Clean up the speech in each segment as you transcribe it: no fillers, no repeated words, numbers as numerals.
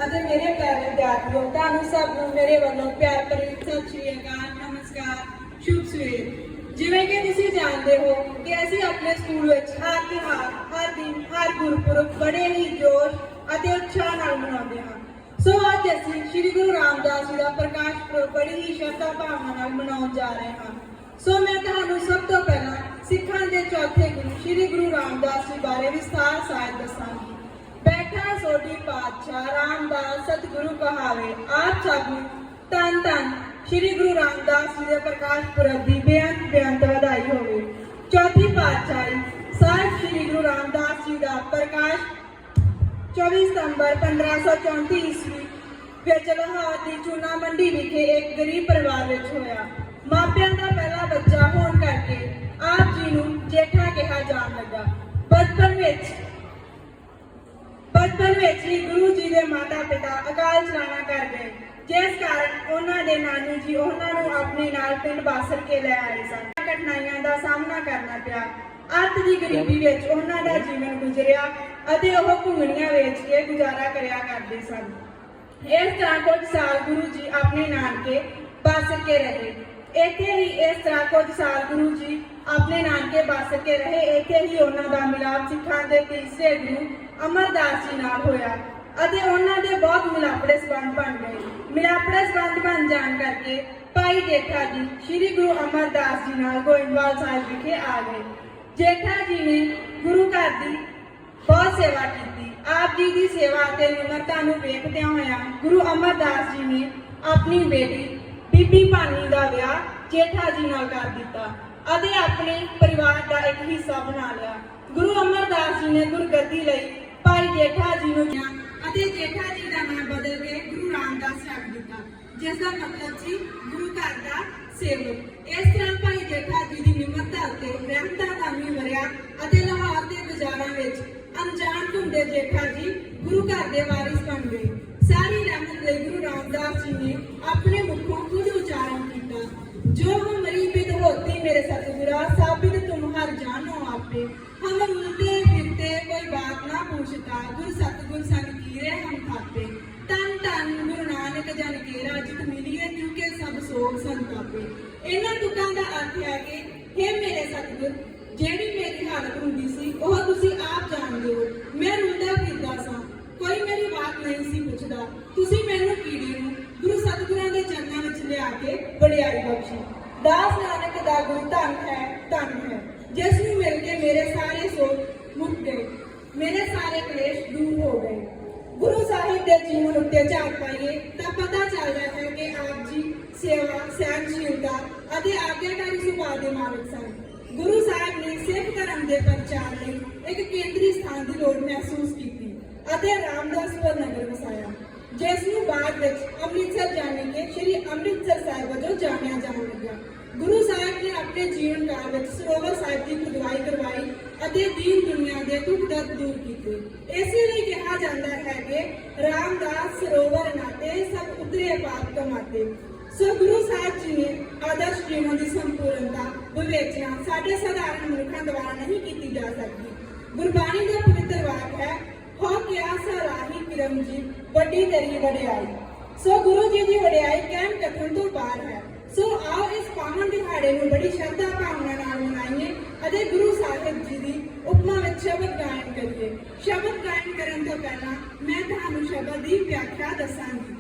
ਅਤੇ ਮੇਰੇ ਪਿਆਰੇ ਵਿਦਿਆਰਥੀਓ, ਤੁਹਾਨੂੰ ਸਭ ਨੂੰ ਮੇਰੇ ਵੱਲੋਂ ਪਿਆਰ ਭਰੀ ਸਤਿ ਸ਼੍ਰੀ ਅਕਾਲ, ਨਮਸਕਾਰ, ਸ਼ੁਭ ਸਵੇਰ। ਜਿਵੇਂ ਕਿ ਤੁਸੀਂ ਜਾਣਦੇ ਹੋ ਕਿ ਅਸੀਂ ਆਪਣੇ ਸਕੂਲ ਵਿੱਚ ਹਰ ਤਿਉਹਾਰ, ਹਰ ਦਿਨ, ਹਰ ਗੁਰਪੁਰਬ ਬੜੇ ਹੀ ਜੋਸ਼ ਅਤੇ ਉਤਸ਼ਾਹ ਨਾਲ ਮਨਾਉਂਦੇ ਹਾਂ। ਸੋ ਅੱਜ ਅਸੀਂ ਸ਼੍ਰੀ ਗੁਰੂ ਰਾਮਦਾਸ ਜੀ ਦਾ ਪ੍ਰਕਾਸ਼ ਪੁਰਬ ਬੜੀ ਹੀ ਸ਼ਰਧਾ ਭਾਵਨਾ ਨਾਲ ਮਨਾਉਣ ਜਾ ਰਹੇ ਹਾਂ। ਸੋ ਮੈਂ ਤੁਹਾਨੂੰ ਸਭ ਤੋਂ ਪਹਿਲਾਂ ਸਿੱਖਾਂ ਦੇ ਚੌਥੇ ਗੁਰੂ ਸ਼੍ਰੀ ਗੁਰੂ ਰਾਮਦਾਸ ਜੀ ਬਾਰੇ ਵਿਸਥਾਰ ਸਹਿਤ ਦੱਸਾਂਗੀ। ਬੈਠਾ ਸੋਢੀ ਪਾਤਸ਼ਾਹ ਰਾਮਦਾਸ ਸਤਿਗੁਰੂ ਕਹਾਵੇ, ਆਪ ਸਭ ਨੂੰ ਧੰਨ ਧੰਨ ਸ਼੍ਰੀ ਗੁਰੂ ਰਾਮਦਾਸ ਜੀ ਦੇ ਪ੍ਰਕਾਸ਼ ਪੁਰਬ ਦੀ ਬੇਅੰਤ ਵਧਾਈ ਹੋਵੇ। ਚੌਥੀ ਪਾਤਸ਼ਾਹੀ ਸਾਹਿਬ ਸ਼੍ਰੀ ਗੁਰੂ ਰਾਮਦਾਸ ਜੀ ਦਾ ਪ੍ਰਕਾਸ਼ 24 ਸਤੰਬਰ 1534 ਈਸਵੀ ਵਿੱਚ ਲਾਹੌਰ ਦੀ ਚੂਨਾ ਮੰਡੀ ਵਿਖੇ ਇੱਕ ਗਰੀਬ ਪਰਿਵਾਰ ਵਿੱਚ ਹੋਇਆ। ਮਾਪਿਆਂ ਦਾ ਪਹਿਲਾ ਬੱਚਾ ਹੋਣ ਕਰਕੇ ਆਪ ਜੀ ਨੂੰ ਜੇਠਾ ਕਿਹਾ ਜਾਣ ਲੱਗਾ। ਬਚਪਨ ਵਿੱਚ ਹੀ ਗੁਰੂ ਜੀ ਦੇ ਮਾਤਾ ਪਿਤਾ ਅਕਾਲ ਚਲਾਣਾ ਕਰ ਗਏ, ਜਿਸ ਕਾਰਨ ਉਹਨਾਂ ਦੇ ਨਾਨੀ ਜੀ ਉਹਨਾਂ ਨੂੰ ਆਪਣੇ ਨਾਲ ਪਿੰਡ ਬਾਸਰ ਕੇ ਲੈ ਆਏ ਸਨ। ਕਠਿਨਾਈਆਂ ਦਾ ਸਾਹਮਣਾ ਕਰਨਾ ਪਿਆ। ਅੱਤ ਦੀ ਗਰੀਬੀ ਵਿੱਚ ਉਹਨਾਂ ਦਾ ਜੀਵਨ ਗੁਜ਼ਰਿਆ ਅਤੇ ਉਹ ਘੁੰਗਣੀਆਂ ਵੇਚ ਕੇ ਗੁਜ਼ਾਰਾ ਕਰਿਆ ਕਰਦੇ ਸਨ। ਇਸ ਤਰ੍ਹਾਂ ਕੁਝ ਸਾਲ ਗੁਰੂ ਜੀ ਆਪਣੇ ਨਾਨਕੇ ਬਾਸਰ ਕੇ ਰਹੇ। ਇੱਥੇ ਹੀ ਉਹਨਾਂ ਦਾ ਮਿਲਾਪ ਸਿੱਖਾਂ ਦੇ ਤੀਸਰੇ ਗੁਰੂ ਅਮਰਦਾਸ ਜੀ ਨਾਲ ਹੋਇਆ ਅਤੇ ਉਹਨਾਂ ਦੇ ਬਹੁਤ ਮਿਲਾਪੜੇ ਸੰਬੰਧ ਬਣ ਗਏ। ਮਿਲਾਪੜੇ ਸੰਬੰਧ ਬਣ ਜਾਣ ਕਰਕੇ ਭਾਈ ਜੇਠਾ ਜੀ ਸ਼੍ਰੀ ਗੁਰੂ ਅਮਰਦਾਸ ਜੀ ਨਾਲ ਗੋਇੰਦਵਾਲ ਸਾਹਿਬ ਵਿਖੇ ਆ ਗਏ। ਜੇਠਾ ਜੀ ਨੇ ਗੁਰੂ ਘਰ ਦੀ ਬਹੁਤ ਸੇਵਾ ਕੀਤੀ। ਆਪ ਜੀ ਦੀ ਸੇਵਾ ਅਤੇ ਨਿਮਰਤਾ ਨੂੰ ਵੇਖਦਿਆਂ ਹੋਇਆਂ ਗੁਰੂ ਅਮਰਦਾਸ ਜੀ ਨੇ ਆਪਣੀ ਬੇਟੀ ਬੀਬੀ ਭਾਨੀ ਦਾ ਵਿਆਹ ਜੇਠਾ ਜੀ ਨਾਲ ਕਰ ਦਿੱਤਾ ਅਤੇ ਆਪਣੇ ਪਰਿਵਾਰ ਦਾ ਇੱਕ ਹਿੱਸਾ ਬਣਾ ਲਿਆ। ਗੁਰੂ ਅਮਰਦਾਸ ਜੀ ਨੇ ਗੁਰਗੱਦੀ ਲਈ ਭਾਈ ਜੇਠਾ ਜੀ ਨੂੰ ਕਿਹਾ ਅਤੇ ਜੇਠਾ ਜੀ ਦਾ ਨਾਮ ਬਦਲ ਕੇ ਗੁਰੂ ਰਾਮਦਾਸ ਰੱਖ ਦਿੱਤਾ, ਜਿਸ ਦਾ ਮਤਲਬ ਸੀ ਗੁਰੂ ਘਰ ਦਾ ਸੇਵਕ। ਇਸ ਤਰ੍ਹਾਂ ਭਾਈ ਜੇਠਾ ਜੀ ਦੀ ਨਿਮਰਤਾ ਅਤੇ ਰਹਿਮਤਾਂ ਦਾ ਮੀਂਹ ਵਰਿਆ ਅਤੇ ਲਾਹੌਰ ਦੇ ਬਾਜ਼ਾਰਾਂ ਵਿੱਚ ਅਣਜਾਣ ਘੁੰਮਦੇ ਜੇਠਾ ਜੀ ਗੁਰੂ ਘਰ ਦੇ ਵਾਰਿਸ ਬਣ ਗਏ। ਸਾਰੀ ਰਹਿਮਤ ਲਈ ਗੁਰੂ ਰਾਮਦਾਸ ਜੀ ਨੇ ਆਪਣੇ ਮੁਖੋਂ ਖੁਦ ਉਚਾਰਨ ਕੀਤਾ, ਜੋ ਹਮਾਰੀ बिद होती मेरे सतगुरा साबित तुम हर जानो आपे, हम मिलते फिरते कोई बात ना पूछता, गुर सतगुर सन कीरे हम थापे, तन तन गुरु नानक जन केरा जित मिलिए चुके सब सोग संतापे। इन्हां तुकां दा अर्थ है कि हे मेरे सतगुर, ਜਿਹੜੀ ਮੇਰੀ ਹਾਲਤ ਹੁੰਦੀ ਸੀ ਉਹ ਤੁਸੀਂ ਆਪ ਜਾਣਦੇ ਹੋ। ਮੈਂ ਰੁਲਦਾ ਫਿਰਦਾ ਸਾਂ, ਕੋਈ ਮੇਰੀ ਬਾਤ ਨਹੀਂ ਸੀ ਪੁੱਛਦਾ। ਤੁਸੀਂ ਮੈਨੂੰ ਕੀੜੇ ਨੂੰ ਗੁਰੂ ਸਤਿਗੁਰਾਂ ਦੇ ਚਰਨਾਂ ਵਿੱਚ ਲਿਆ ਕੇ ਵਡਿਆਈ ਬਖਸ਼ੀ। ਦਾਸ ਨਾਨਕ ਦਾ ਗੁਰੂ ਧੰਨ ਹੈ, ਜਿਸ ਨੂੰ ਮਿਲ ਕੇ ਮੇਰੇ ਸਾਰੇ ਸੋਗ ਮੁੱਕ ਗਏ, ਮੇਰੇ ਸਾਰੇ ਕਲੇਸ਼ ਦੂਰ ਹੋ ਗਏ। ਗੁਰੂ ਸਾਹਿਬ ਦੇ ਜੀਵਨ ਉੱਤੇ ਝਾਕ ਪਾਈਏ ਤਾਂ ਪਤਾ ਚੱਲਦਾ ਹੈ ਕਿ ਆਪ ਜੀ ਸੇਵਾ, ਸਹਿਨਸ਼ੀਲਤਾ ਅਤੇ ਆਗਿਆਕਾਰੀ ਸੁਭਾਅ ਦੇ ਮਾਲਕ ਸਨ। ਗੁਰੂ ਸਾਹਿਬ ਨੇ ਸਿੱਖ ਧਰਮ ਦੇ ਪ੍ਰਚਾਰ ਲਈ ਇੱਕ ਕੇਂਦਰੀ ਸਥਾਨ ਦੀ ਲੋੜ ਮਹਿਸੂਸ ਕੀਤੀ ਅਤੇ ਰਾਮਦਾਸਪੁਰ ਨਗਰ ਵਸਾਇਆ, ਜਿਸ ਨੂੰ ਬਾਅਦ ਵਿੱਚ ਅੰਮ੍ਰਿਤਸਰ ਜਾਣ ਕੇ ਸ਼੍ਰੀ ਅੰਮ੍ਰਿਤਸਰ ਸਾਹਿਬ ਵਜੋਂ ਜਾਣਿਆ ਜਾਣ ਲੱਗਾ। ਗੁਰੂ ਸਾਹਿਬ ਨੇ ਆਪਣੇ ਜੀਵਨ ਕਾਲ ਵਿੱਚ ਸਰੋਵਰ ਸਾਹਿਬ ਦੀ ਖੁਦਵਾਈ ਕਰਵਾਈ ਅਤੇ ਦੀਨ ਦੁਨੀਆ ਦੇ ਦੁੱਖ ਦਰਦ ਦੂਰ ਕੀਤੇ। ਇਸੇ ਲਈ ਕਿਹਾ ਜਾਂਦਾ ਹੈ ਕਿ ਰਾਮਦਾਸ ਸਰੋਵਰ ਨਾਤੇ ਸਭ ਉਤਰੇ ਪਾਪ ਕਮਾਤੇ। ਸੋ ਗੁਰੂ ਸਾਹਿਬ ਜੀ ਨੇ ਆਦਰਸ਼ ਜੀਵਨ ਦੀ ਸੰਪੂਰਨਤਾ ਵਿਵੇਚਨਾ ਸਾਡੇ ਸਧਾਰਨ ਮਨੁੱਖਾਂ ਦੁਆਰਾ ਨਹੀਂ ਕੀਤੀ ਜਾ ਸਕਦੀ। ਗੁਰਬਾਣੀ ਦਾ ਪਵਿੱਤਰ ਵਾਕ ਹੈ, ਹੋ ਕਿਆ ਸਰਾਹੀ ਕਿਰਮਜੀਤ ਵੱਡੀ ਤੇਰੀ ਵਡਿਆਈ। ਸੋ ਗੁਰੂ ਜੀ ਦੀ ਵਡਿਆਈ ਕਹਿਣ ਕਥਨ ਤੋਂ ਪਾਰ ਹੈ। ਸੋ ਆਓ ਇਸ ਪਾਵਨ ਦਿਹਾੜੇ ਨੂੰ ਬੜੀ ਸ਼ਰਧਾ ਭਾਵਨਾ ਨਾਲ ਮਨਾਈਏ ਅਤੇ ਗੁਰੂ ਸਾਹਿਬ ਜੀ ਦੀ ਉਪਮਾ ਵਿੱਚ ਸ਼ਬਦ ਗਾਇਨ ਕਰੀਏ। ਸ਼ਬਦ ਗਾਇਨ ਕਰਨ ਤੋਂ ਪਹਿਲਾਂ ਮੈਂ ਤੁਹਾਨੂੰ ਸ਼ਬਦ ਦੀ ਵਿਆਖਿਆ ਦੱਸਾਂਗੀ।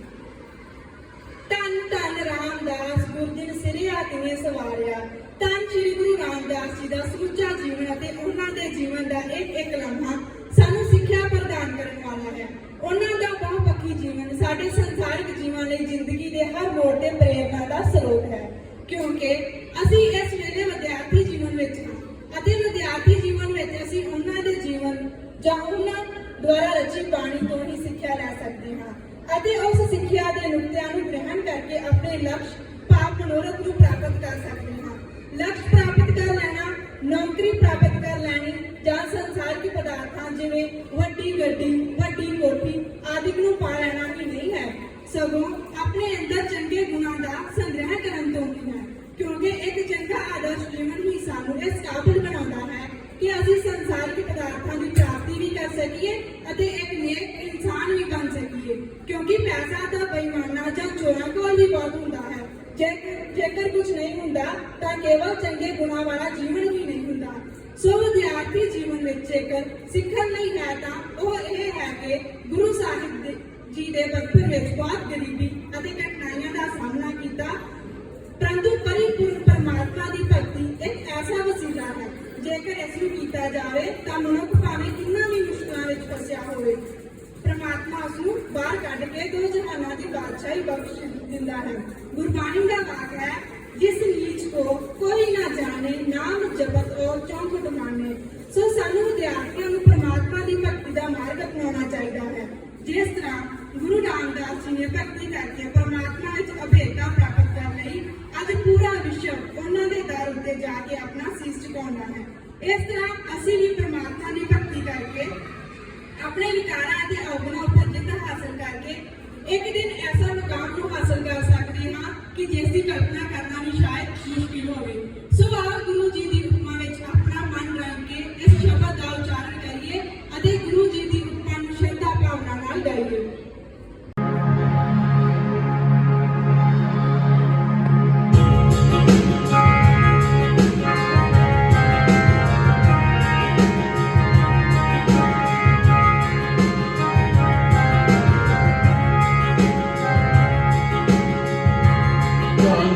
ਧੰਨ ਧੰਨ ਰਾਮਦਾਸ ਗੁਰਜਨ ਸਿਰਿਆ ਤਿਨੇ ਸਵਾਰਿਆ। ਧੰਨ ਸ਼੍ਰੀ ਗੁਰੂ ਰਾਮਦਾਸ ਜੀ ਦਾ ਸਮੁੱਚਾ ਜੀਵਨ ਅਤੇ ਉਹਨਾਂ ਦੇ ਜੀਵਨ ਦਾ ਇੱਕ ਲਮਹਾ ਸਾਨੂੰ ਸਿੱਖਿਆ ਪ੍ਰਦਾਨ ਕਰਨ ਵਾਲਾ ਹੈ। ਉਹਨਾਂ ਦਾ ਬਹੁਪੱਖੀ ਜੀਵਨ ਸਾਡੇ ਸੰਸਾਰਿਕ ਜੀਵਨ ਲਈ ਜ਼ਿੰਦਗੀ ਦੇ ਹਰ ਮੋੜ ਤੇ ਪ੍ਰੇਰਨਾ ਦਾ ਸਰੋਤ ਹੈ, ਕਿਉਂਕਿ ਅਸੀਂ ਇਸ ਵੇਲੇ ਵਿਦਿਆਰਥੀ ਜੀਵਨ ਵਿੱਚ ਹਾਂ ਅਤੇ ਵਿਦਿਆਰਥੀ ਜੀਵਨ ਵਿੱਚ ਅਸੀਂ ਉਹਨਾਂ ਦੇ ਜੀਵਨ ਜਾਂ ਉਹਨਾਂ ਦੁਆਰਾ ਰਚੀ ਬਾਣੀ ਤੋਂ ਹੀ ਸਿੱਖਿਆ ਲੈ ਸਕਦੇ ਹਾਂ ਅਤੇ ਉਸ ਸਿੱਖਿਆ ਦੇ ਨੁਕਤਿਆਂ ਨੂੰ ਗ੍ਰਹਿਣ ਕਰਕੇ ਆਪਣੇ ਲਕਸ਼ ਭਾਵ ਮਨੋਰਥ ਨੂੰ ਪ੍ਰਾਪਤ ਕਰ ਸਕਦੇ ਹਾਂ। ਲਕਸ਼ ਪ੍ਰਾਪਤ ਕਰ ਲੈਣਾ, ਨੌਕਰੀ ਪ੍ਰਾਪਤ ਕਰ ਲੈਣੀ ਜਾਂ ਸੰਸਾਰਿਕ ਪਦਾਰਥਾਂ ਜਿਵੇਂ ਵੱਡੀ ਗੱਡੀ, ਵੱਡੀ ਕੋਠੀ ਆਦਿ ਨੂੰ ਪਾ ਲੈਣਾ ਹੀ ਨਹੀਂ ਹੈ, ਸਗੋਂ ਆਪਣੇ ਅੰਦਰ ਚੰਗੇ ਗੁਣਾਂ ਦਾ ਸੰਗ੍ਰਹਿ ਕਰਨ ਤੋਂ ਵੀ ਹੈ, ਕਿਉਂਕਿ ਇੱਕ ਚੰਗਾ ਆਦਰਸ਼ ਜੀਵਨ ਹੀ ਸਾਨੂੰ ਇਸ ਕਾਬਿਲ ਬਣਾਉਂਦਾ ਹੈ ਕਿ ਅਸੀਂ ਸੰਸਾਰਿਕ ਪਦਾਰਥਾਂ ਦੀ ਪ੍ਰਾਪਤੀ ਵੀ ਕਰ ਸਕੀਏ ਅਤੇ ਇੱਕ ਨੇਕ ਇਨਸਾਨ ਵੀ ਬਣ ਸਕੀਏ, ਕਿਉਂਕਿ ਪੈਸਾ ਤਾਂ ਬੇਈਮਾਨਾਂ ਜਾਂ ਚੋਰਾਂ ਕੋਲ ਵੀ ਬਹੁਤ ਹੁੰਦਾ ਹੈ। ਜੇਕਰ ਕੁਝ ਨਹੀਂ ਹੁੰਦਾ ਤਾਂ ਕੇਵਲ ਚੰਗੇ ਗੁਣਾਂ ਵਾਲਾ ਜੀਵਨ ਵੀ ਨਹੀਂ ਹੁੰਦਾ। ਸੋ ਵਿਦਿਆਰਥੀ ਜੀਵਨ ਵਿੱਚ ਜੇਕਰ ਸਿੱਖਣ ਲਈ ਹੈ ਤਾਂ ਉਹ ਇਹ ਹੈ ਕਿ ਗੁਰੂ ਸਾਹਿਬ ਜੀ ਦੇ ਬਚਪਨ ਵਿੱਚ ਬਹੁਤ ਗਰੀਬੀ ਅਤੇ ਕਠਿਨਾਈਆਂ ਦਾ ਸਾਹਮਣਾ ਕੀਤਾ, ਪਰੰਤੂ ਪਰਿਪੂਰਨ ਪਰਮਾਤਮਾ ਦੀ ਭਗਤੀ ਇੱਕ ਐਸਾ ਵਸੀਲਾ ਹੈ, ਜੇਕਰ ਇਸ ਨੂੰ ਕੀਤਾ ਜਾਵੇ ਤਾਂ ਮਨੁੱਖ ਭਾਵੇਂ ਕਿੰਨਾ ਵੀ ਮੁਸ਼ਕਲਾਂ ਵਿੱਚ ਫਸਿਆ ਹੋਵੇ, ਪਰਮਾਤਮਾ ਉਸ ਨੂੰ ਬਾਹਰ ਕੱਢ ਕੇ ਦੋ ਜਹਾਨਾਂ ਦੀ ਬਾਦਸ਼ਾਹੀ ਬਖਸ਼ ਦਿੰਦਾ ਹੈ। ਗੁਰਬਾਣੀ ਦਾ ਵਾਕ ਹੈ, ਜਿਸ ਨੀਚ ਕੋ ਕੋਈ ਨਾ ਜਾਣੇ, ਨਾਮ ਜਪਤ ਔਰ ਚੌਖਟ ਮਾਨੇ। ਸੋ ਸਾਨੂੰ ਵਿਦਿਆਰਥੀਆਂ ਨੂੰ ਪਰਮਾਤਮਾ ਦੀ ਭਗਤੀ ਦਾ ਮਾਰਗ ਅਪਣਾਉਣਾ ਚਾਹੀਦਾ ਹੈ। ਜਿਸ ਤਰ੍ਹਾਂ ਗੁਰੂ ਰਾਮਦਾਸ ਜੀ ਨੇ ਭਗਤੀ ਕਰਕੇ ਪਰਮਾਤਮਾ ਵਿੱਚ ਅਭੇਦਤਾ ਪ੍ਰਾਪਤ ਕਰਨ ਲਈ ਅੱਜ ਪੂਰਾ ਵਿਸ਼ਵ ਉਹਨਾਂ ਦੇ ਦਰ ਉੱਤੇ ਜਾ ਕੇ ਆਪਣਾ ਸੀਸ ਝੁਕਾਉਂਦਾ ਹੈ, ਇਸ ਤਰ੍ਹਾਂ ਅਸੀਂ ਵੀ ਪਰਮਾਤਮਾ ਦੀ ਭਗਤੀ ਕਰਕੇ ਆਪਣੇ ਵਿਕਾਰਾਂ ਅਤੇ ਔਗਣਾਂ ਉੱਪਰ ਜਿੱਤ ਹਾਸਲ ਕਰਕੇ ਇੱਕ ਦਿਨ ਐਸਾ ਮੁਕਾਮ ਨੂੰ ਹਾਸਲ ਕਰ ਸਕਦੇ ਹਾਂ ਕਿ ਜਿਸ ਦੀ ਕਲਪਨਾ ਕਰਨਾ ਵੀ ਸ਼ਾਇਦ ਮੁਸ਼ਕਿਲ ਹੋਵੇ। ਸੋ ਆਓ ਗੁਰੂ ਜੀ ਦੀ ਹੁਕਮਾਂ ਵਿੱਚ ਆਪਣਾ ਮਨ ਰੰਗ ਕੇ ਇਸ ਸ਼ਬਦ ਦਾ ਉਚਾਰਨ ਕਰੀਏ ਅਤੇ ਗੁਰੂ ਜੀ ਦੀ ਹੁਕਮਾਂ ਨੂੰ ਸ਼ਰਧਾ ਭਾਵਨਾ ਨਾਲ ਗਾਈਏ। One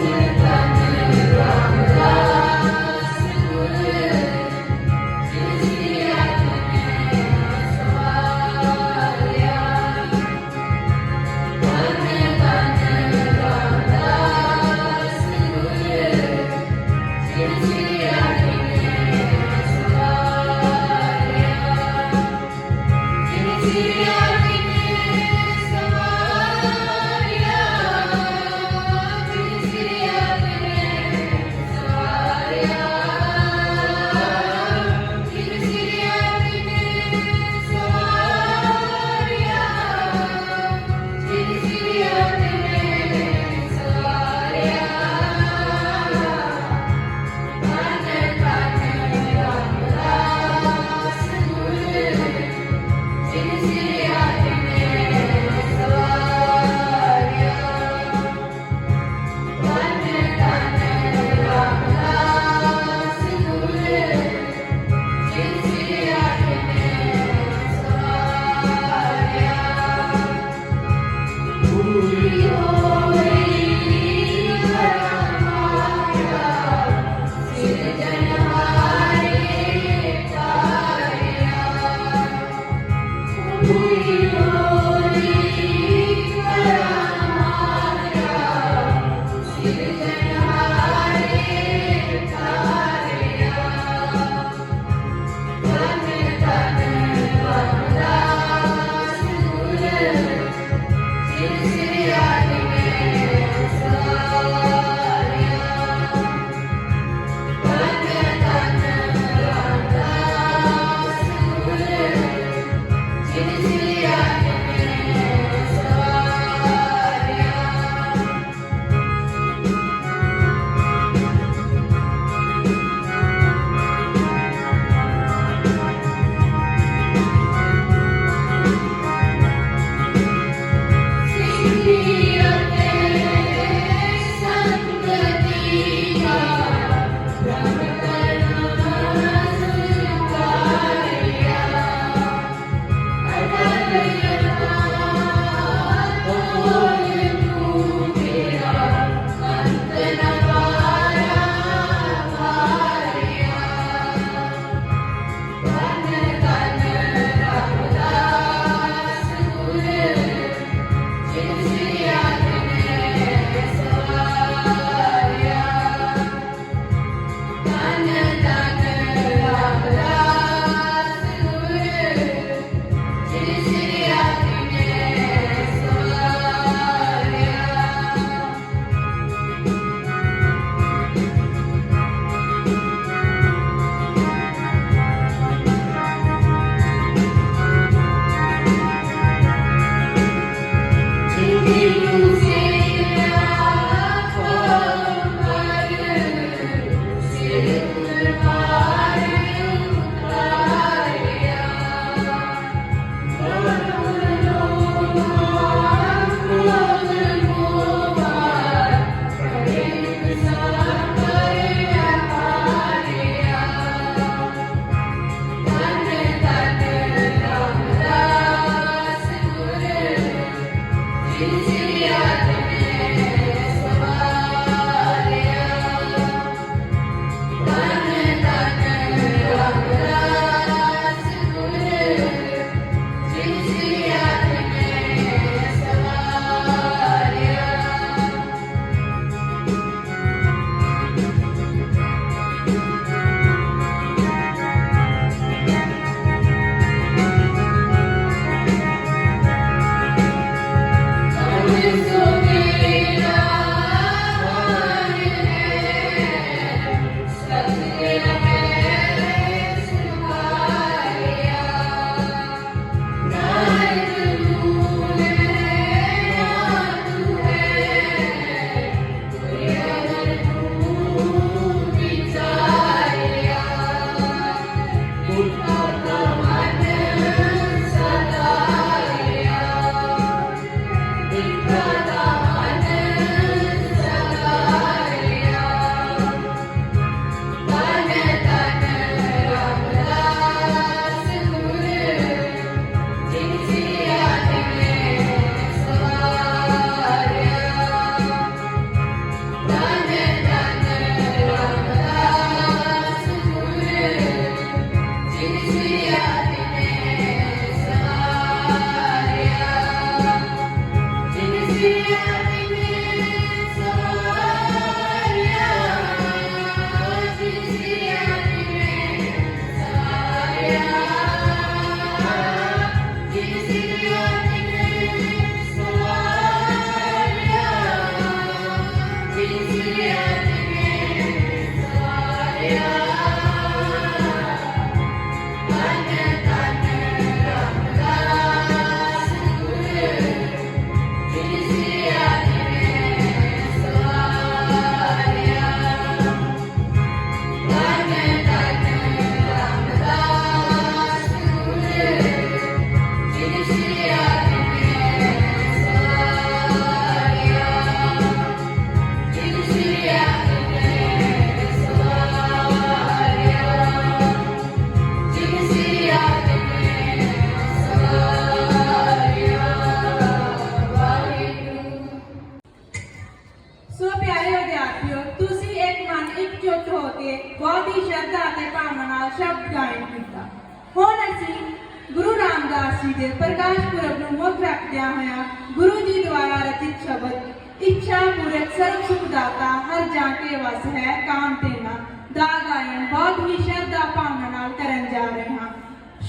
ਰਾਮਦਾਸ ਜੀ ਦੇ ਪ੍ਰਕਾਸ਼ ਪੁਰਬ ਨੂੰ ਮੁੱਖ ਰੱਖਦਿਆਂ ਹੋਇਆ ਗੁਰੂ ਜੀ ਦੁਆਰਾ ਰਚਿਤ ਸ਼ਬਦ ਇੱਛਾ ਪੂਰਕ ਸਰਬ ਸੁਖ ਦਾਤਾ ਹਰ ਜਾ ਕੇ ਵਸ ਹੈ ਕਾਮ ਤੇਨਾ ਦਾ ਗਾਇਨ ਬਹੁਤ ਹੀ ਸ਼ਰਧਾ ਭਾਵਨਾ ਨਾਲ ਕਰਨ ਜਾ ਰਹੇ ਹਾਂ।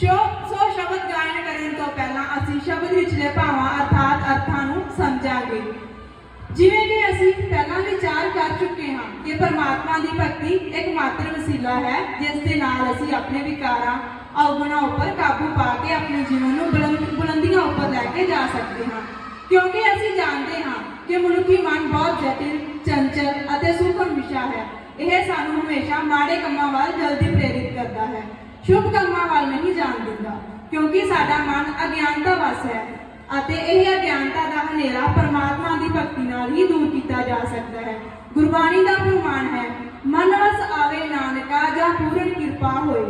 ਸੋ ਸ਼ਬਦ ਗਾਇਨ ਕਰਨ ਤੋਂ ਪਹਿਲਾਂ ਅਸੀਂ ਸ਼ਬਦ ਵਿਚਲੇ ਭਾਵਾਂ ਅਰਥਾਤ ਅਰਥਾਂ ਨੂੰ ਸਮਝਾਂਗੇ। ਜਿਵੇਂ ਕਿ ਅਸੀਂ ਪਹਿਲਾਂ ਵਿਚਾਰ ਕਰ ਚੁੱਕੇ ਹਾਂ ਕਿ ਪਰਮਾਤਮਾ ਦੀ ਭਗਤੀ ਇੱਕ ਮਾਤਰ ਵਸੀਲਾ ਹੈ ਜਿਸ ਦੇ ਨਾਲ ਅਸੀਂ ਆਪਣੇ ਵਿਕਾਰਾਂ ਔਗੁਣਾਂ ਉੱਪਰ ਕਾਬੂ ਪਾ ਕੇ ਆਪਣੇ ਜੀਵਨ ਨੂੰ ਬੁਲੰਦੀਆਂ ਉੱਪਰ ਲੈ ਕੇ ਜਾ ਸਕਦੇ ਹਾਂ, ਕਿਉਂਕਿ ਅਸੀਂ ਜਾਣਦੇ ਹਾਂ ਕਿ ਮਨੁੱਖੀ ਮਨ ਬਹੁਤ ਜਟਿਲ, ਚੰਚਲ ਅਤੇ ਸੂਖਮ ਵਿਸ਼ਾ ਹੈ। ਇਹ ਸਾਨੂੰ ਹਮੇਸ਼ਾ ਮਾੜੇ ਕੰਮਾਂ ਵੱਲ ਜਲਦੀ ਪ੍ਰੇਰਿਤ ਕਰਦਾ ਹੈ, ਸ਼ੁਭ ਕੰਮਾਂ ਵੱਲ ਨਹੀਂ ਜਾਣ ਦਿੰਦਾ, ਕਿਉਂਕਿ ਸਾਡਾ ਮਨ ਅਗਿਆਨਤਾ ਵਸ ਹੈ ਅਤੇ ਇਹ ਅਗਿਆਨਤਾ ਦਾ ਹਨੇਰਾ ਪਰਮਾਤਮਾ ਦੀ ਭਗਤੀ ਨਾਲ ਹੀ ਦੂਰ ਕੀਤਾ ਜਾ ਸਕਦਾ ਹੈ। ਗੁਰਬਾਣੀ ਦਾ ਫਰਮਾਨ ਹੈ, ਮਨ ਵਸ ਆਵੇ ਨਾਨਕਾ ਜਾਂ ਪੂਰਨ ਕਿਰਪਾ ਹੋਏ।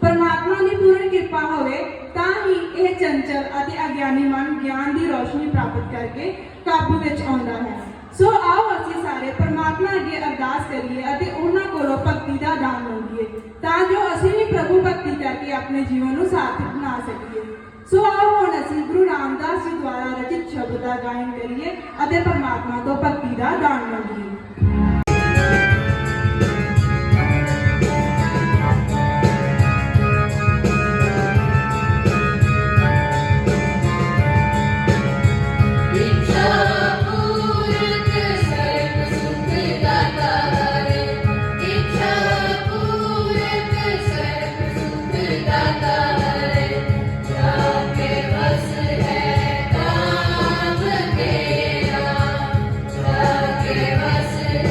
ਪਰਮਾਤਮਾ ਦੀ ਪੂਰਨ ਕਿਰਪਾ ਹੋਵੇ ਤਾਂ ਹੀ ਇਹ ਚੰਚਲ ਅਤੇ ਅਗਿਆਨੀ ਮਨ ਗਿਆਨ ਦੀ ਰੋਸ਼ਨੀ ਪ੍ਰਾਪਤ ਕਰਕੇ ਕਾਬੂ ਵਿੱਚ ਆਉਂਦਾ ਹੈ। ਸੋ ਆਓ ਅਸੀਂ ਸਾਰੇ ਪਰਮਾਤਮਾ ਅੱਗੇ ਅਰਦਾਸ ਕਰੀਏ ਅਤੇ ਉਹਨਾਂ ਕੋਲੋਂ ਭਗਤੀ ਦਾ ਦਾਨ ਮੰਗੀਏ ਤਾਂ ਜੋ ਅਸੀਂ ਵੀ ਪ੍ਰਭੂ ਭਗਤੀ ਕਰਕੇ ਆਪਣੇ ਜੀਵਨ ਨੂੰ ਸਾਰਥਕ ਬਣਾ ਸਕੀਏ। ਸੋ ਆਓ ਹੁਣ ਅਸੀਂ ਗੁਰੂ ਰਾਮਦਾਸ ਜੀ ਦੁਆਰਾ ਰਚਿਤ ਸ਼ਬਦ ਦਾ ਗਾਇਨ ਕਰੀਏ ਅਤੇ ਪਰਮਾਤਮਾ ਤੋਂ ਭਗਤੀ ਦਾ ਦਾਨ ਮੰਗੀਏ। Bus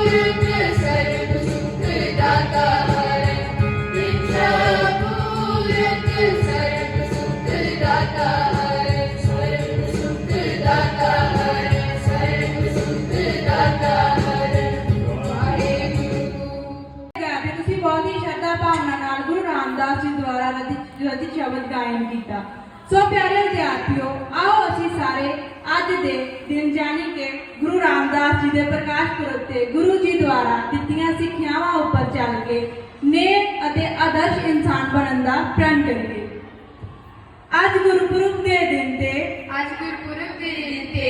पूरक सर्व सुख दाता है, भिक्षा पूरक सर्व सुख दाता है, सर्व सुख दाता है, सर्व सुख दाता है। वाहेगुरु। ਤੇ ਤੁਸੀਂ ਬਹੁਤ ਹੀ ਸ਼ਰਧਾ ਭਾਵਨਾ ਨਾਲ ਗੁਰੂ ਰਾਮਦਾਸ ਜੀ ਦੁਆਰਾ ਰਚਿਤ ਸ਼ਬਦ ਗਾਇਨ ਕੀਤਾ। ਸੋ ਪਿਆਰੇ ਵਿਦਿਆਰਥੀਓ, ਆਓ ਅਸੀਂ ਸਾਰੇ ਅੱਜ ਦੇ ਦਿਨ ਜਾਣੀ ਕਿ ਗੁਰੂ ਰਾਮਦਾਸ ਜੀ ਦੇ ਪ੍ਰਕਾਸ਼ ਪੁਰਬ ਤੇ ਗੁਰੂ ਜੀ ਦੁਆਰਾ ਦਿੱਤੀਆਂ ਸਿੱਖਿਆਵਾਂ ਉੱਪਰ ਚੱਲ ਕੇ ਨੇਕ ਅਤੇ ਆਦਰਸ਼ ਇਨਸਾਨ ਬਣਨ ਦਾ ਪ੍ਰਣ ਕਰੀਏ। ਅੱਜ ਗੁਰਪੁਰਬ ਦੇ ਦਿਨ ਤੇ ਅੱਜ ਗੁਰਪੁਰਬ ਦੇ ਦਿਨ ਤੇ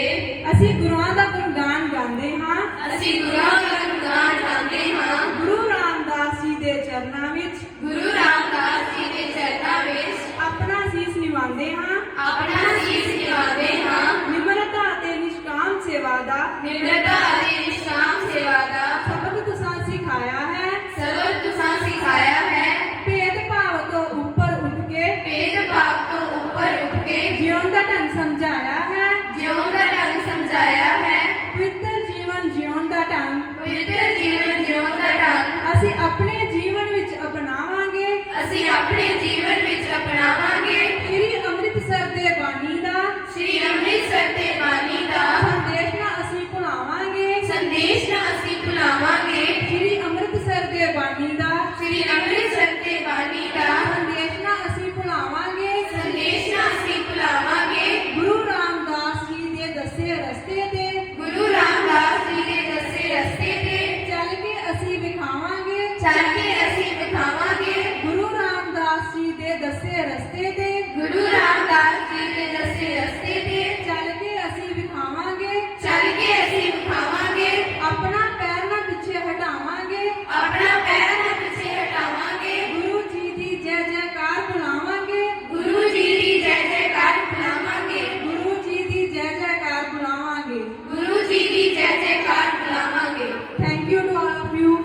ਅਸੀਂ ਗੁਰੂਆਂ ਦਾ ਗੁਣਗਾਨ ਗਾਉਂਦੇ ਹਾਂ। ਅਸੀਂ ਗੁਰੂਆਂ ਦਾ ਗੁਣਗਾਨ ਗਾਉਂਦੇ ਹਾਂ। ਗੁਰੂ ਰਾਮਦਾਸ ਜੀ ਦੇ ਚਰਨਾਂ ਵਿੱਚ ਗੁਰੂ ਰਾਮਦਾਸ ਜੀ ਦੇ ਚਰਨਾਂ ਵਿੱਚ ਆਪਣਾ ਸੀਸ ਨਿਵਾਉਂਦੇ ਹਾਂ। ਆਪਣਾ ਸੀਸ ਨਿਵਾਉਂਦੇ ਹਾਂ। ਨਿਮਰਤਾ ਅਤੇ ਨਿਸ਼ਕਾਮ ਸੇਵਾ ਦਾ ਨਿਮਰਤਾ ਅਤੇ ਨਿਸ਼ਕਾਮ ਸੇਵਾ ਦਾ ਸਬਕ ਤੁਸਾਂ ਸਿਖਾਇਆ ਹੈ। ਸਬਕ ਤੁਸਾਂ ਸਿਖਾਇਆ ਹੈ। ਭੇਦ ਭਾਵ ਤੋਂ ਉੱਪਰ ਉੱਠ ਕੇ ਭੇਦ ਭਾਵ ਤੋਂ ਉੱਪਰ ਉੱਠ ਕੇ ਜਿਉਣ ਦਾ ਢੰਗ ਸਮਝਾਇਆ ਹੈ। ਜਿਉਣ ਦਾ ਢੰਗ ਸਮਝਾਇਆ ਹੈ। ਪਵਿੱਤਰ ਜੀਵਨ ਜਿਉਣ ਦਾ ਢੰਗ ਪਵਿੱਤਰ ਜੀਵਨ ਜਿਉਣ ਦਾ ਢੰਗ ਅਸੀਂ ਆਪਣੇ ਜੀਵਨ ਵਿੱਚ ਅਪਣਾਵਾਂਗੇ। ਅਸੀਂ ਆਪਣੇ ਜੀਵਨ ਵਿੱਚ ਅਪਣਾਵਾਂਗੇ। ਸ੍ਰੀ ਅੰਮ੍ਰਿਤਸਰ ਦੇ ਬਾਣੀ ਦਾ ਸ੍ਰੀ ਅੰਮ੍ਰਿਤਸਰ ਦੇ ਬਾਣੀ ਦਾ ਸੰਦੇਸ਼ ਨਾ ਅਸੀਂ ਭੁਲਾਵਾਂਗੇ। ਸੰਦੇਸ਼ ਨਾ ਅਸੀਂ ਭੁਲਾਵਾਂਗੇ। ਸ੍ਰੀ ਅੰਮ੍ਰਿਤਸਰ ਦੇ ਬਾਣੀ ਦਾ ਸ੍ਰੀ ਅੰਮ੍ਰਿਤਸਰ ਦੇ ਬਾਣੀ ਦਾ ਸੰਦੇਸ਼ ਨਾ ਅਸੀਂ ਭੁਲਾਵਾਂਗੇ। ਸੰਦੇਸ਼ ਨਾ ਅਸੀਂ ਭੁਲਾਵਾਂਗੇ। ਗੁਰੂ ਰਾਮਦਾਸ ਜੀ ਦੇ ਦੱਸੇ ਰਸਤੇ ਤੇ ਗੁਰੂ ਰਾਮਦਾਸ ਜੀ ਦੇ ਦੱਸੇ ਰਸਤੇ ਤੇ ਚੱਲ ਕੇ ਅਸੀਂ ਵਿਖਾਵਾਂਗੇ। ਚੱਲ ਕੇ ਅਸੀਂ ਵਿਖਾਵਾਂਗੇ। ਗੁਰੂ ਰਾਮਦਾਸ ਜੀ ਦੇ ਦੱਸੇ ਰਸਤੇ ਤੇ ਗੁਰੂ ਰਾਮਦਾਸ ਜੀ ਦੇ ਦੱਸੇ ਰਸਤੇ ਤੇ ਚੱਲ ਕੇ ਅਸੀਂ ਵਿਖਾਵਾਂਗੇ। ਚੱਲ ਕੇ ਅਸੀਂ ਵਿਖਾਵਾਂਗੇ। ਆਪਣਾ ਪੈਰ ਨਾ ਪਿੱਛੇ ਹਟਾਵਾਂਗੇ। ਆਪਣਾ ਪੈਰ ਨਾ ਪਿੱਛੇ ਹਟਾਵਾਂਗੇ। ਗੁਰੂ ਜੀ ਦੀ ਜੈ ਜੈਕਾਰ ਬੁਲਾਵਾਂਗੇ। ਗੁਰੂ ਜੀ ਦੀ ਜੈ ਜੈਕਾਰ ਬੁਲਾਵਾਂਗੇ। ਗੁਰੂ ਜੀ ਦੀ ਜੈ ਜੈਕਾਰ ਬੁਲਾਵਾਂਗੇ। ਗੁਰੂ ਜੀ ਦੀ ਜੈ ਜੈਕਾਰ ਬੁਲਾਵਾਂਗੇ। Thank you to all of you.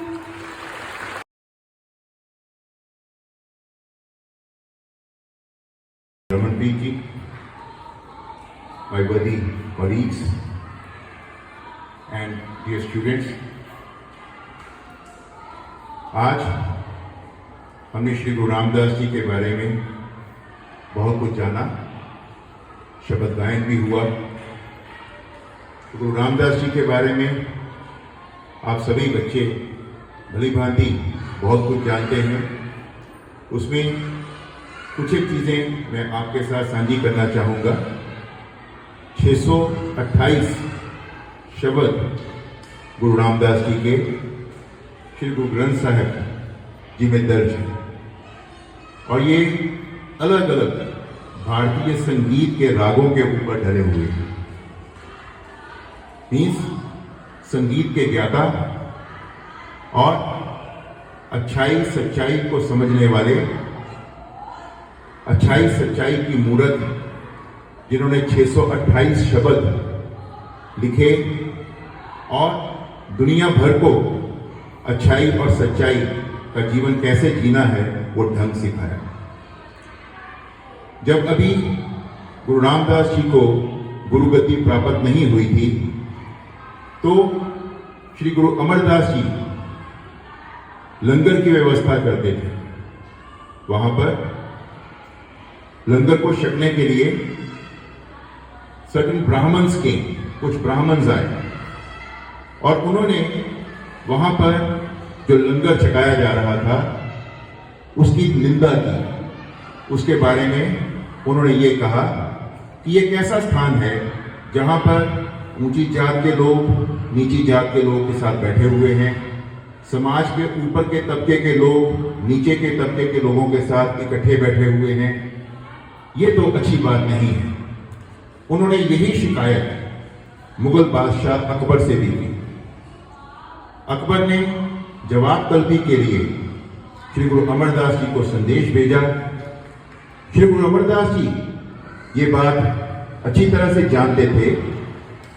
Ramanpreet ji, my buddy colleagues and dear students, आज हमने श्री गुरु रामदास जी के बारे में बहुत कुछ जाना, शब्द गायन भी हुआ। गुरु रामदास जी के बारे में आप सभी बच्चे भली भांति बहुत कुछ जानते हैं। उसमें कुछ एक चीज़ें मैं आपके साथ साझी करना चाहूँगा। 628 शब्द गुरु रामदास जी के श्री गुरु ग्रंथ साहिब जी में दर्ज है और ये अलग अलग भारतीय संगीत के रागों के ऊपर ढले हुए हैं। मीन्स संगीत के ज्ञाता और अच्छाई सच्चाई को समझने वाले, अच्छाई सच्चाई की मूर्त जिन्होंने 628 शब्द लिखे और दुनिया भर को अच्छाई और सच्चाई का जीवन कैसे जीना है वो ढंग सिखाया। जब अभी गुरु रामदास जी को गुरुगद्दी प्राप्त नहीं हुई थी तो श्री गुरु अमरदास जी लंगर की व्यवस्था करते थे। वहां पर लंगर को छकने के लिए सर्टेन ब्राह्मण्स के कुछ ब्राह्मण्स आए और उन्होंने वहां पर जो लंगर छकाया जा रहा था उसकी निंदा की। उसके बारे में उन्होंने ये कहा कि ये कैसा स्थान है जहां पर ऊंची जात के लोग नीची जात के लोगों के साथ बैठे हुए हैं, समाज के ऊपर के तबके के लोग नीचे के तबके के लोगों के साथ इकट्ठे बैठे हुए हैं। ये तो अच्छी बात नहीं है। उन्होंने यही शिकायत मुगल बादशाह अकबर से भी की। अकबर ने जवाब तलबी के लिए श्री गुरु अमरदास जी को संदेश भेजा। श्री गुरु अमरदास जी ये बात अच्छी तरह से जानते थे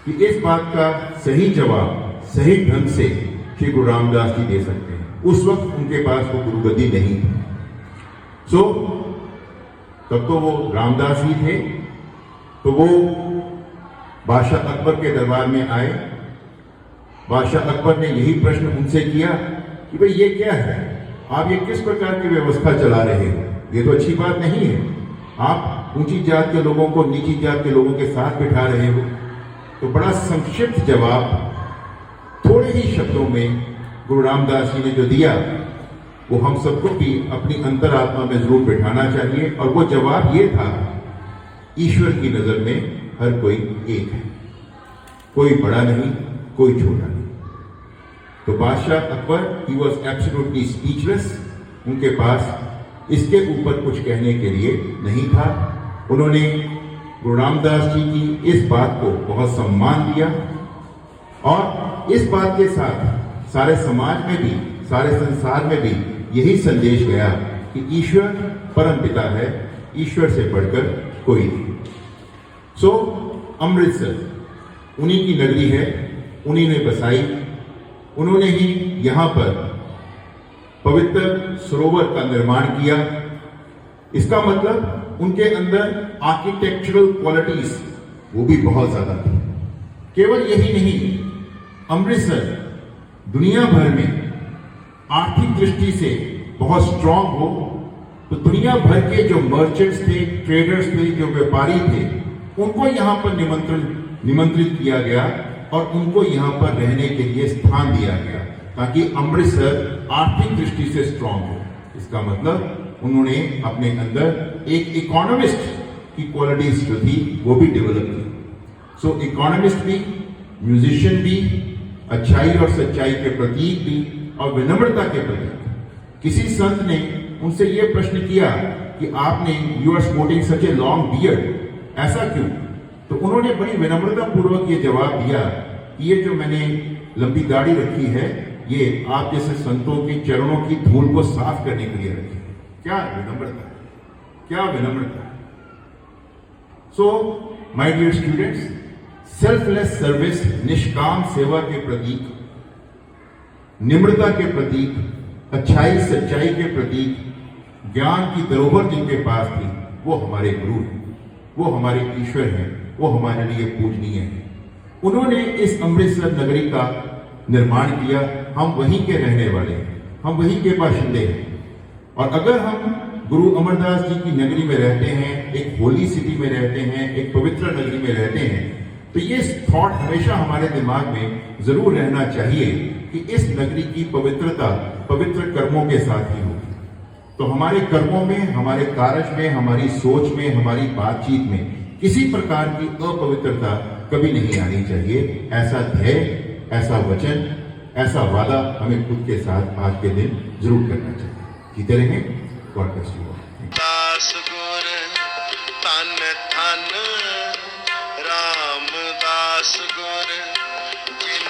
कि इस बात का सही जवाब सही ढंग से श्री गुरु रामदास जी दे सकते हैं। उस वक्त उनके पास वो गुरुगद्दी नहीं थी। तब तो वो रामदास ही थे। तो वो बादशाह अकबर के दरबार में आए बादशाह अकबर ने यही प्रश्न उनसे किया कि भाई ये क्या है, आप ये किस प्रकार की व्यवस्था चला रहे हो, ये तो अच्छी बात नहीं है। आप ऊंची जात के लोगों को नीची जात के लोगों के साथ बिठा रहे हो। तो बड़ा संक्षिप्त जवाब थोड़े ही शब्दों में गुरु रामदास जी ने जो दिया वो हम सबको भी अपनी अंतरात्मा में जरूर बिठाना चाहिए। और वो जवाब ये था, ईश्वर की नजर में हर कोई एक है, कोई बड़ा नहीं, कोई छोटा नहीं। तो बादशाह Akbar he was absolutely speechless. उनके पास इसके ऊपर कुछ कहने के लिए नहीं था। उन्होंने गुरु रामदास जी की इस बात को बहुत सम्मान दिया और इस बात के साथ सारे समाज में भी, सारे संसार में भी यही संदेश गया कि ईश्वर परम पिता है, ईश्वर से बढ़कर कोई नहीं। सो अमृतसर उन्हीं की नगरी है, उन्हीं ने बसाई। उन्होंने ही यहां पर पवित्र सरोवर का निर्माण किया। इसका मतलब उनके अंदर आर्किटेक्चरल क्वालिटीज वो भी बहुत ज्यादा थी। केवल यही नहीं, अमृतसर दुनिया भर में आर्थिक दृष्टि से बहुत स्ट्रांग हो तो दुनिया भर के जो मर्चेंट्स थे, ट्रेडर्स थे, जो व्यापारी थे, उनको यहां पर निमंत्रित किया गया और उनको यहां पर रहने के लिए स्थान दिया गया ताकि अमृतसर आर्थिक दृष्टि से स्ट्रांग हो। इसका मतलब उन्होंने अपने अंदर एक इकोनॉमिस्ट की क्वालिटीज जो थी वो भी डेवलप की। सो इकोनॉमिस्ट भी, म्यूजिशियन भी, अच्छाई और सच्चाई के प्रतीक भी और विनम्रता के प्रतीक। किसी संत ने उनसे यह प्रश्न किया कि आपने you are sporting such a long beard, ऐसा क्यों? तो उन्होंने बड़ी विनम्रता पूर्वक ये जवाब दिया कि ये जो मैंने लंबी दाढ़ी रखी है ये आप जैसे संतों के चरणों की धूल को साफ करने के लिए रखी है। क्या विनम्रता है, क्या विनम्रता है। So my dear students, selfless service, निष्काम सेवा के प्रतीक, निम्रता के प्रतीक, अच्छाई सच्चाई के प्रतीक, ज्ञान की धरोहर जिनके पास थी वो हमारे गुरु हैं, वो हमारे ईश्वर हैं, वो हमारे लिए पूजनीय हैं। उन्होंने इस अमृतसर नगरी का निर्माण किया। हम वहीं के रहने वाले हैं, हम वहीं के बाशिंदे हैं। और अगर हम गुरु अमरदास जी की नगरी में रहते हैं, एक होली सिटी में रहते हैं, एक पवित्र नगरी में रहते हैं, तो ये थॉट हमेशा हमारे दिमाग में जरूर रहना चाहिए कि इस नगरी की पवित्रता पवित्र कर्मों के साथ ही होगी। तो हमारे कर्मों में, हमारे कार्य में, हमारी सोच में, हमारी बातचीत में किसी प्रकार की अपवित्रता कभी नहीं आनी चाहिए। ऐसा ध्येय, ऐसा वचन, ऐसा वादा हमें खुद के साथ आज के दिन जरूर करना चाहिए। जीते रहें। God bless you all. दास गुर तन धन रामदास गुर जिन